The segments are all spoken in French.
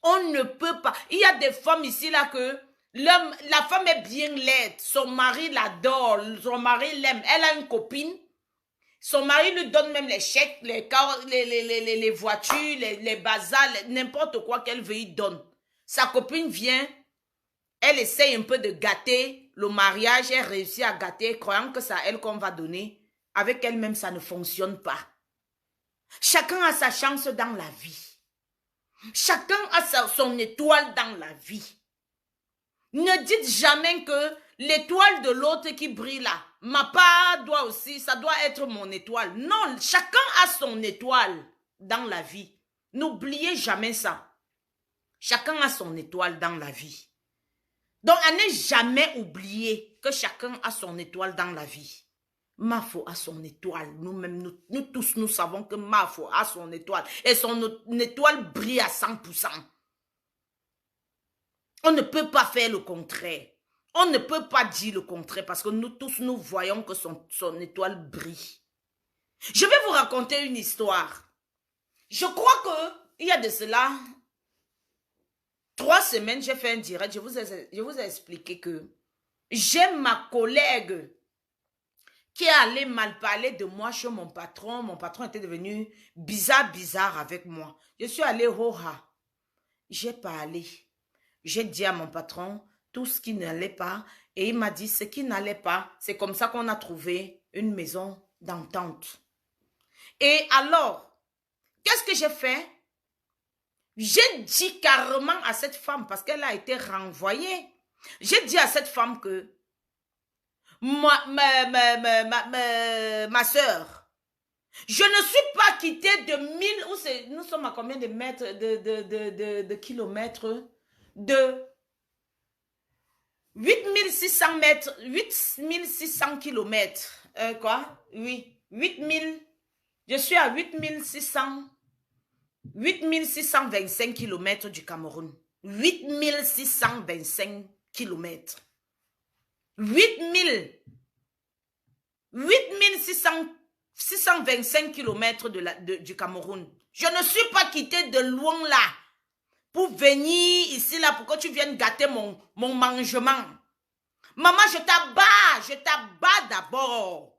On ne peut pas. Il y a des femmes ici là que la femme est bien laide. Son mari l'adore. Son mari l'aime. Elle a une copine. Son mari lui donne même les chèques, les voitures, les bazars, n'importe quoi qu'elle veut, il donne. Sa copine vient, elle essaye un peu de gâter le mariage, elle réussit à gâter, croyant que c'est à elle qu'on va donner. Avec elle-même, ça ne fonctionne pas. Chacun a sa chance dans la vie. Chacun a son étoile dans la vie. Ne dites jamais que l'étoile de l'autre qui brille là, ma part doit aussi, ça doit être mon étoile. Non, chacun a son étoile dans la vie. N'oubliez jamais ça. Chacun a son étoile dans la vie. Donc, à ne jamais oublier que chacun a son étoile dans la vie. Mafo a son étoile. Nous-mêmes, nous tous, nous savons que Mafo a son étoile. Et son étoile brille à 100%. On ne peut pas faire le contraire. On ne peut pas dire le contraire parce que nous tous, nous voyons que son étoile brille. Je vais vous raconter une histoire. Je crois qu'il y a de cela 3 semaines, j'ai fait un direct. Je vous ai expliqué que j'ai ma collègue qui est allée mal parler de moi chez mon patron. Mon patron était devenu bizarre avec moi. Je suis allée Roha. J'ai parlé. J'ai dit à mon patron tout ce qui n'allait pas et il m'a dit ce qui n'allait pas. C'est comme ça qu'on a trouvé une maison d'entente. Et alors, qu'est-ce que j'ai fait? J'ai dit carrément à cette femme parce qu'elle a été renvoyée. J'ai dit à cette femme que ma soeur, je ne suis pas quittée de 1000, nous sommes à combien de mètres, de kilomètres, de 8600 mètres, 8600 kilomètres, quoi? Oui, 8000, je suis à 8625 kilomètres du Cameroun. 8625 kilomètres. 8625 kilomètres du Cameroun. Je ne suis pas quittée de loin là pour venir ici là pour que tu viennes gâter mon mangement. Maman, je t'abats d'abord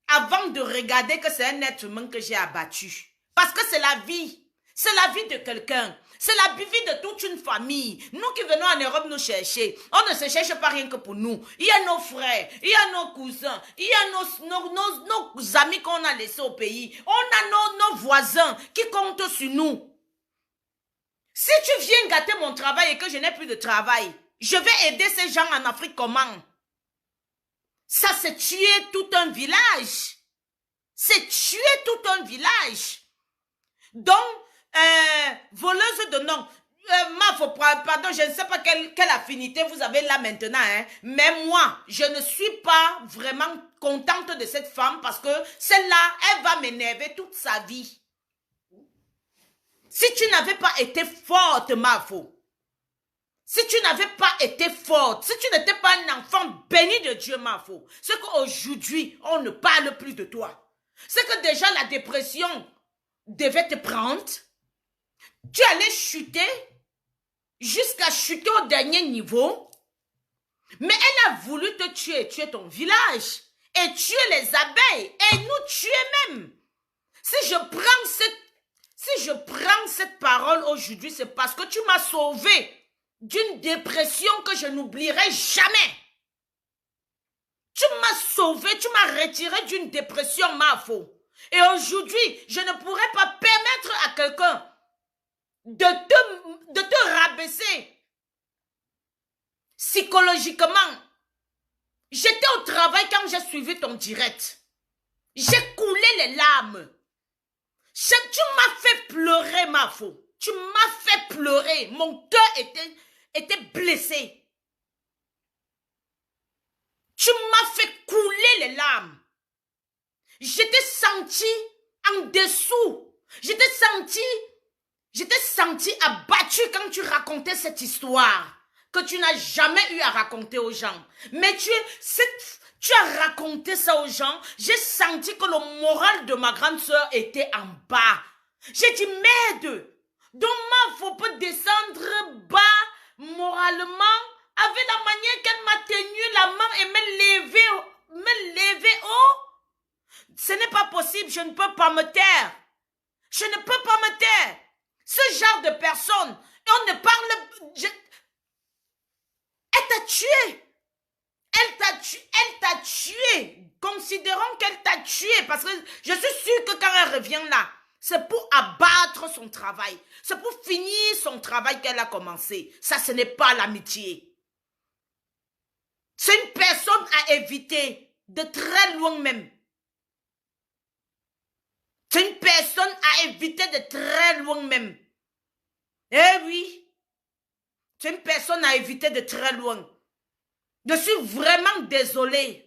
avant de regarder que c'est un être humain que j'ai abattu. Parce que c'est la vie. C'est la vie de quelqu'un. C'est la vie de toute une famille. Nous qui venons en Europe nous chercher, on ne se cherche pas rien que pour nous. Il y a nos frères, il y a nos cousins, il y a nos amis qu'on a laissés au pays. On a nos voisins qui comptent sur nous. Si tu viens gâter mon travail et que je n'ai plus de travail, je vais aider ces gens en Afrique comment? Ça, c'est tuer tout un village. C'est tuer tout un village. Donc, voleuse de nom. Pardon, je ne sais pas quelle affinité vous avez là maintenant, hein, mais moi, je ne suis pas vraiment contente de cette femme parce que celle-là, elle va m'énerver toute sa vie. Si tu n'avais pas été forte, Mafo, si tu n'avais pas été forte, si tu n'étais pas un enfant béni de Dieu, Mafo, c'est qu'aujourd'hui, on ne parle plus de toi. C'est que déjà la dépression devait te prendre. Tu allais chuter jusqu'à chuter au dernier niveau. Mais elle a voulu te tuer ton village et tuer les abeilles et nous tuer même. Si je prends cette parole aujourd'hui, c'est parce que tu m'as sauvé d'une dépression que je n'oublierai jamais. Tu m'as sauvé, tu m'as retiré d'une dépression, Mafo. Et aujourd'hui, je ne pourrais pas permettre à quelqu'un de te rabaisser psychologiquement. J'étais au travail quand j'ai suivi ton direct. J'ai coulé les larmes. Tu m'as fait pleurer, Mafo. Tu m'as fait pleurer. Mon cœur était blessé. Tu m'as fait couler les larmes. Je t'ai senti en dessous. Je t'ai senti abattu quand tu racontais cette histoire que tu n'as jamais eu à raconter aux gens. Mais tu as raconté ça aux gens. J'ai senti que le moral de ma grande sœur était en bas. J'ai dit, merde, demain, faut pas descendre savez la manière qu'elle m'a tenu la main et me lever haut? Ce n'est pas possible, je ne peux pas me taire. Je ne peux pas me taire. Ce genre de personne, on ne parle... Elle t'a tué. Elle t'a tué. Considérons qu'elle t'a tué parce que je suis sûre que quand elle revient là, c'est pour abattre son travail. C'est pour finir son travail qu'elle a commencé. Ça, ce n'est pas l'amitié. C'est une personne à éviter de très loin même. C'est une personne à éviter de très loin même. Eh oui. C'est une personne à éviter de très loin. Je suis vraiment désolée.